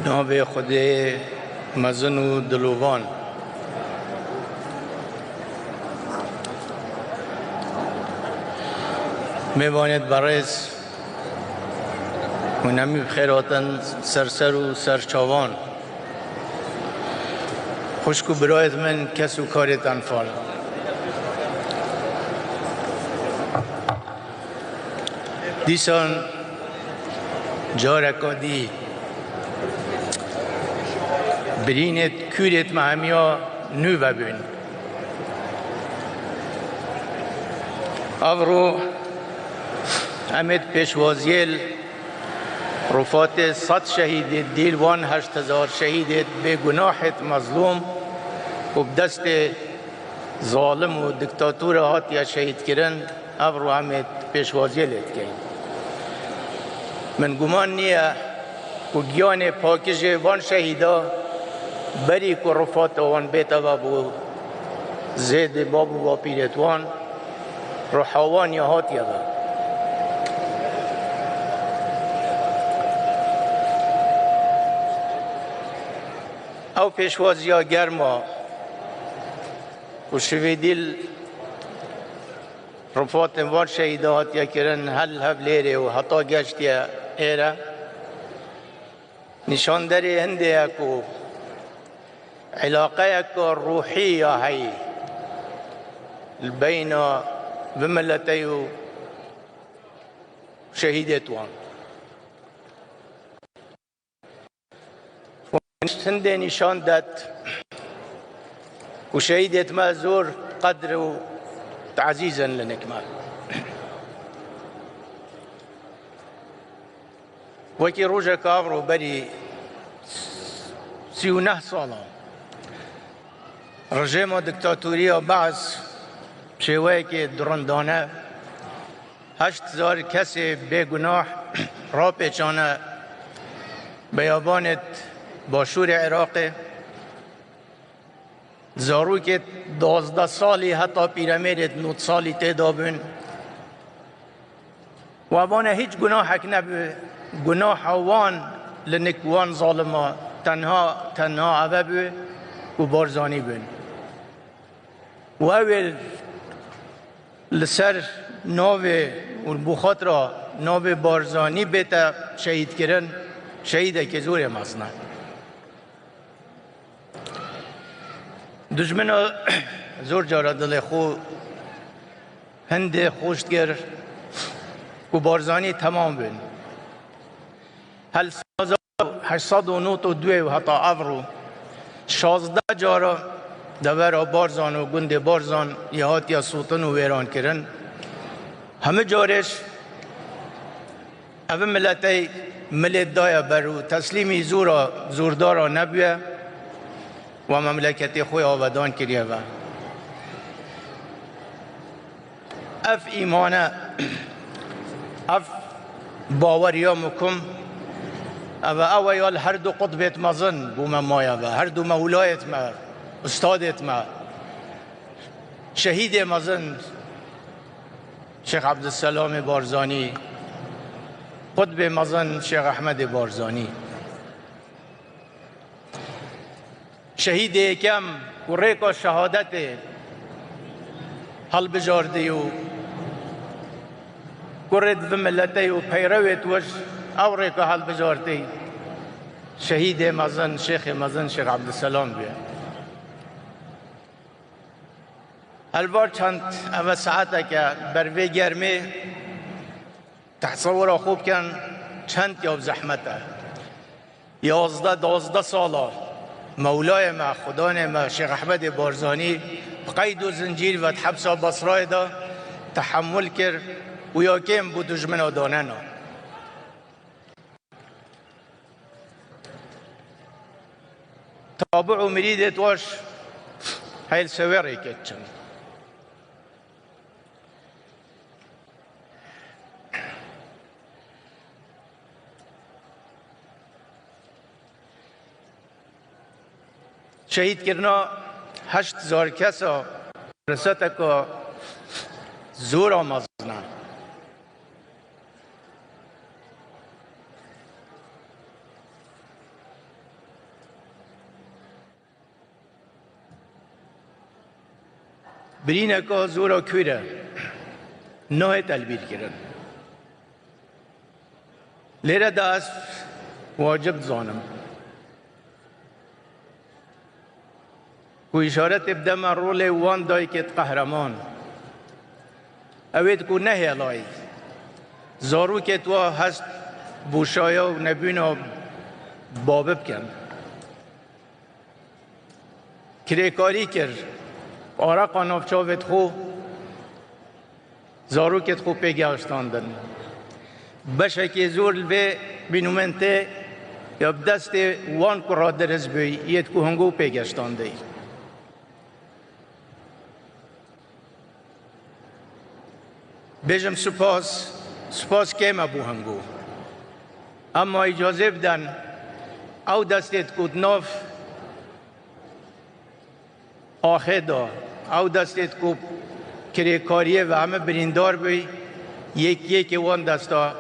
نام خود مزن و دلوان. میباید برایز و نمی خیراتن سرسر و سرچاوان خوشکو برایت من کس و کاریت انفال. دیسان جارکا دی برینت کورت مهمیا نو ببین افرو امید پیشوازیل رفات 100 شهید دیل وان 8000 شهید به گناحت مظلوم و بدست ظالم و دکتاتور هاتیا شهید کرن افرو امید پیشوازیلت کن. من گمان نیه که گیان پاکش وان شهیدا بری که رفات وان بیتا بابو زید بابو با پیرت وان روحوان یا هاتیا با او پیشوازیا گرما و شوی دیل رفات وان شهیدا هاتیا کرن هل هب لیره و حتا گشتیا ایره نشان داری هنده اکو علاقه اکو روحی هی بین بملتی و شهیدت وان هنده نشان داد و شهیدت ما زور قدر و تعزیزا لنکمال وکی روژه کافرو بری 39 ساله رژیم دکتاتوری و بعض شیوه که درندانه 8000 کسی بگناه را پیچانه بیابانت باشور عراق زارو که 12 سالی حتی پیرمیرت 9 سالی تدابن و ابانه هیچ گناه حک نبه گناه وان لنکوان ظالما تنها عبه و بارزانی بین و اول لسر ناو و بخاطر ناو بارزانی بیتا شهید کرن شهیده که زور مصنع دشمن زور جارا دل خو هنده خوشت گر و بارزانی تمام بین هل 892 و حتا افرو 16 جارا دور بارزان و گند بارزان یهات یا سوتن و ویران کرن همه جارش اوه ملتی ملت دایا برو تسلیمی زوردارا نبیه و مملکتی خوی آودان کریه و اف ایمانه اف باوریا مکم او یال هر دو قطبت مزن بوم مایا و هر دو مولایت ما استادت ما شهید مزن شیخ عبدالسلام بارزانی قطب مزن شیخ احمد بارزانی شهید یکم و ریک و شهادت حل بجاردی و کرد و ملتی و پیرویت وش او ریک حل بجاردی شهید مزن شیخ عبدالسلام بیا البار چند اول ساعته که بروی گرمی تصور خوب کن چند یاب زحمته 11-12 ساله مولای ما خدای ما شیخ احمد بارزانی قید و زنجیر و حبس و بصرای دا تحمل کرد و یاکیم بود دشمن و داننو تابع و مريدت واش هاي السواري كتشن شهید کرنا 8000 کسا رساته که زور آمازنه برینه که زورا کویره نه تلبیر کرن لیره دست واجب زانم و اشارت ابدام رول وان دای که قهرمان اوید کو نه الای زارو که تو هست بوشایا و نبینا بابب کن کریکاری کرد آرا قانافچاوت خو زارو که خو پیگاشتاندن بشه که زور به بینومنته یا بدست وان کرا درز بی یت کو هنگو پیگاشتانده بجم سپاس کم ابو هنگو اما اجازه بدن او دستت کود ناف آخه دا او دستت کود کریکاریه و همه بریندار بی یک وان دستا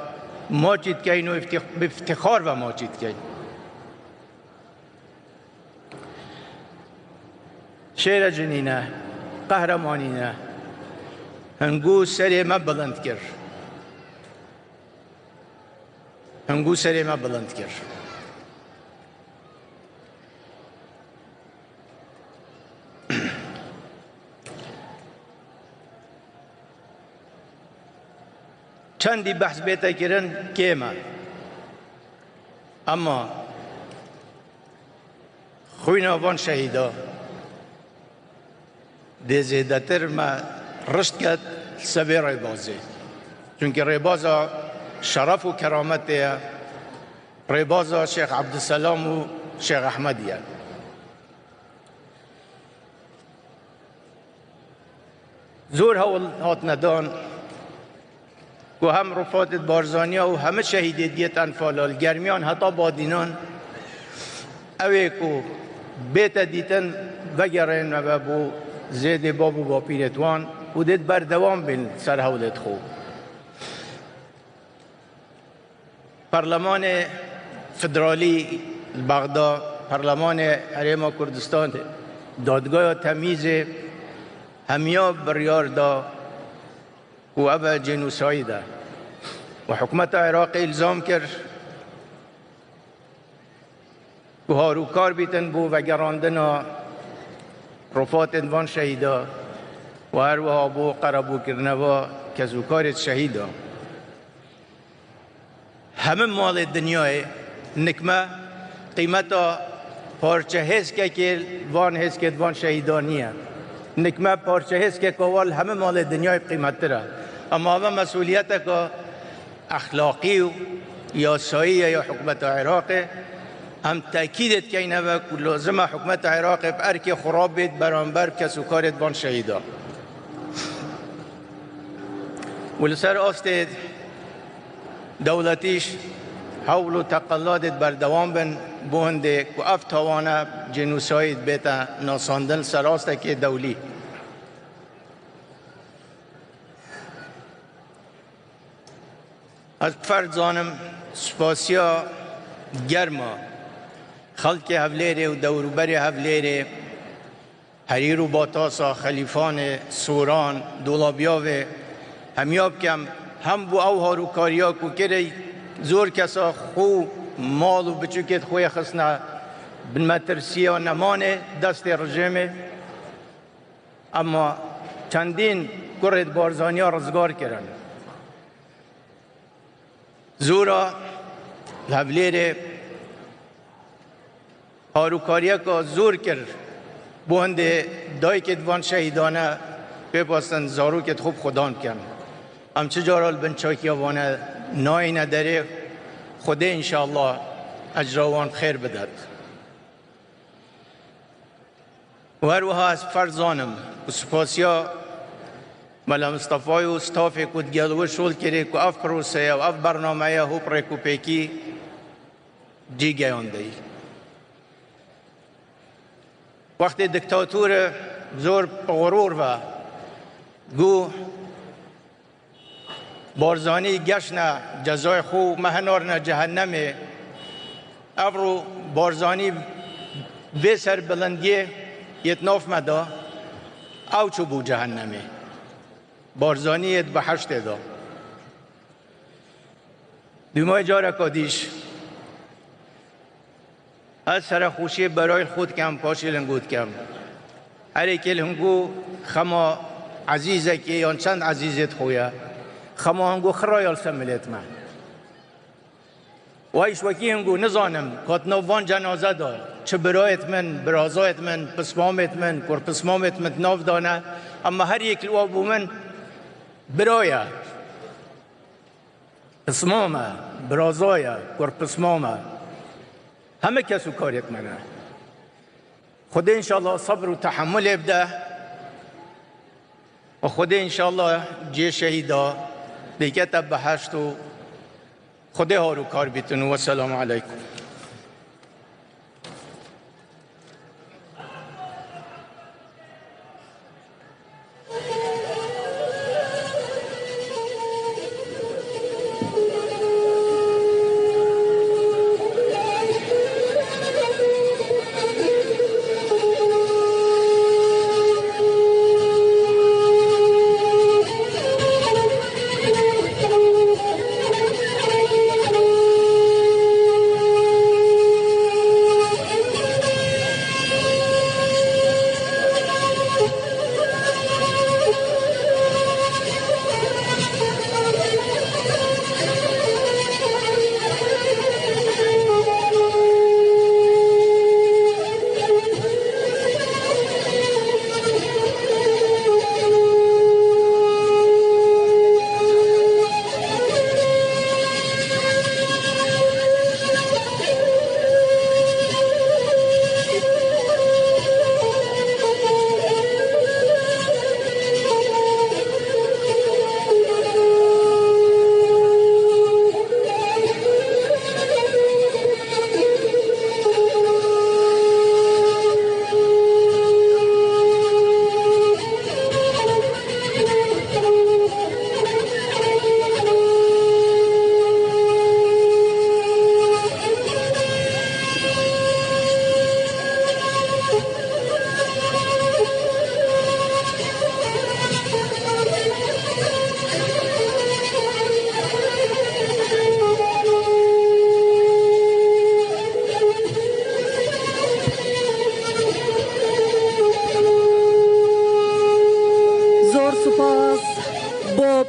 ماجد کهین و افتخار و ماجد کهین شعر جنینه قهرمانینه هنگو سر ما بلند کر هنگو سر ما بلند کر چندی بحث بیتا کرن کیما اما خوین آوان شهیدا ده زیدتر ما رشد کرد سبی ریبازه چونکه ریبازا شرف و کرامته ریبازا شیخ عبدالسلام و شیخ احمدیه زور هات ندان و هم رفات بارزانیا و همه شهیدیت انفالال گرمیان حتی بادینان اوه کو بیت دیتن وگرین و بو زید بابو با پیرتوان و دید بردوام بین سر حولت خوب پارلمان فدرالی بغداد پارلمان حریم کردستان دادگاه تمیز همیا بریار دا و ابا جنوسایده و حکومت عراق الزام کرد و هاروکار بیتن بو و گراندن رفات انوان شهیده و هر وها بو قربو کرنوا کزوکارت شهیده همه مال دنیای نکمه قیمتا پارچه هست که وان هست که وان شهیدانیه نکمه پارچه هست که کوال همه مال دنیای قیمت تره اما همه مسئولیت که اخلاقی و یا سایی یا حکومت عراق هم تأکیدت که اینه و لازم حکومت عراق بر که خراب بید برانبر کسوکارت بان شهیدا ولسر آستید دولتیش حول و تقلادت بردوام بن بونده که افتوانه جنوساید بیتا ناساندن سراسته که دولی از فرد زانم سپاسیا گرما خلق هفلیره و دوروبر هفلیره حریر و باتاسا خلیفان سوران دولابیاوه همیاب کم هم بو او هاروکاریا کو کری زور کسا خو مال و بچوکت خوی خسنا بالمترسیه و نمانه دست رژیمه اما چندین کرد بارزانیا رزگار کرن زورا هفلیره هاروکاریا که زور کرد بونده دای که دوان شهیدانه بپاستن زارو که خوب خدان کن ام چه جارال بنچاکی وانه نای نداره خدا انشاءالله اجراوان خیر بدد و هر وها از فرزانم و سپاسیا ملا مصطفی و ستافی کود گلوه شول کری که اف پروسه و اف برنامه هو پریکو پیکی جی گیانده وقتی دکتاتور زور غرور و گو بارزانی گشنه جزای خو مهنار جهنمه افرو بارزانی به سر بلندیه یتناف مدا او چو بو جهنمه بارزانیت به حشت دا دومای جاره کادیش از سر خوشی برای خود کم پاشی لنگود کم اره که لنگو خما عزیزه که یان چند عزیزت خویا خما هنگو خرایال سملت من و ایش وکی هنگو نزانم کات نوان جنازه دا چه برایت من برازایت من پسمامت من کور پسمامت من ناف دانه اما هر یک لوابو من برایه پسمامه برازایه کور پسمامه همه کسو کاریت منه خدا انشاءالله صبر و تحمل بده و خدا انشاءالله جه شهیدا دیگه تب بحشت و خدا ها رو کار بیتون و سلام علیکم.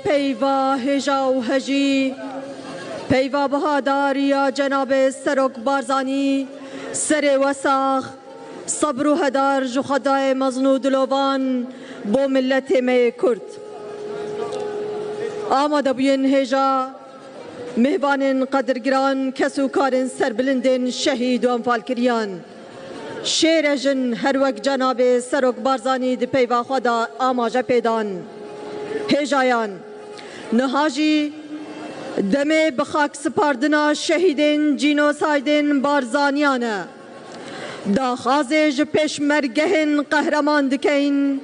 پیوا هجا و هجی پیوا بهاداریا جناب سرک بارزانی سر وساخ صبر و هدار جو خدای مزنو دلوان بو ملت می کرد آماده بین هجا مهبان قدرگران کسو کارن سربلندن شهید و انفال کریان شیر جن هر وقت جناب سرک بارزانی دی پیوا خدا آماجه پیدان هجایان نهاجی دمه بخاک سپاردنا شهیدین جینوسایدین بارزانیانه داخازه ج پیشمرگهن قهرمان دکین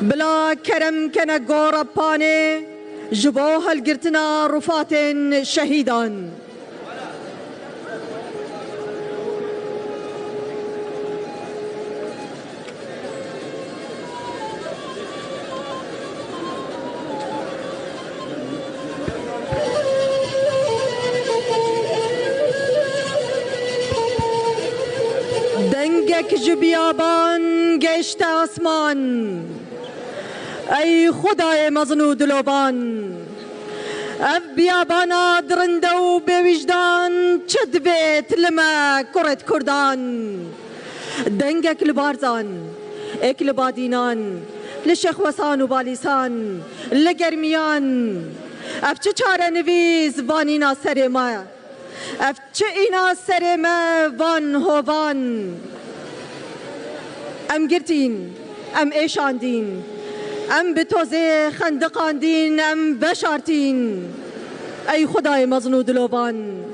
بلا کرم کنه گورا پانه جبو هلگرتنا رفاتین شهیدان دنگک جبیابان گشت آسمان ای خدای مزنو دلوبان اف بیابانا درنده و به وجدان چدویت لما کرد کردان دنگک لبارزان اک لبادینان لشیخ وسان و بالیسان لگرمیان اف چه چاره نویز وانینا سر ما اف چه اینا سر ما وان هوان ام گرتین ام ایشاندین ام به توزه خندقاندین ام بشارتین ای خدای مزنو دلوبان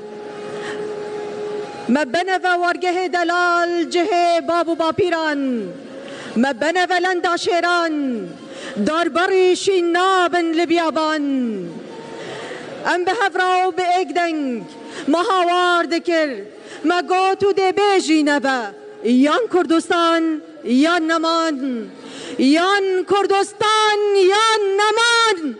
مبنه و ورگه دلال جه بابو باپیران مبنه و لندا شیران داربری شینابن لبیابان ام به هفراو به اگدنگ مهاوار دکر مگوتو ده بیجی نبا یان کردستان یان نمان یان کردستان یان نمان.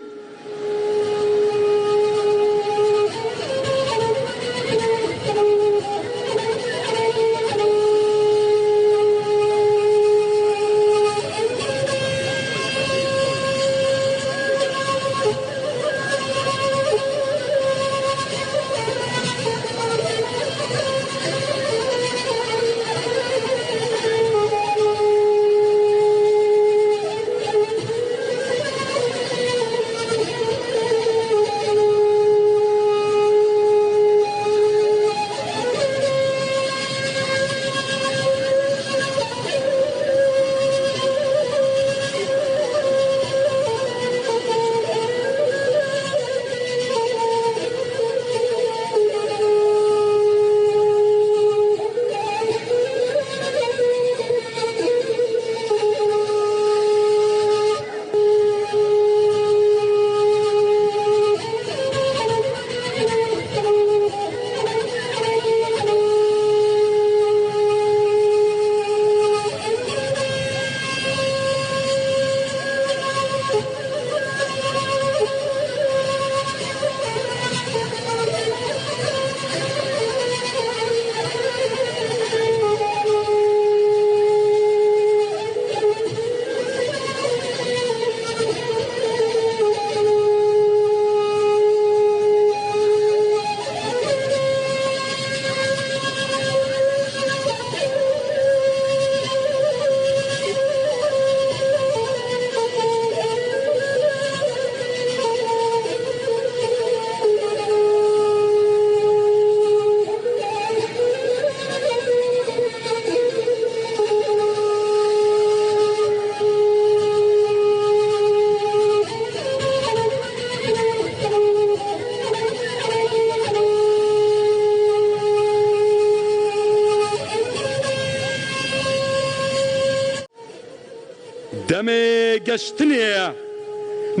دمê geştinê ye,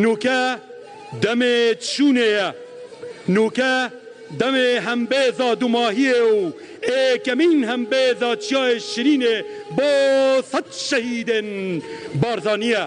nûke demê çûnê ye, nûke demê hembêza dumahiyê û êkemîn hembêza çiyayê şirînê bo sed şehîdên Barzanî ye.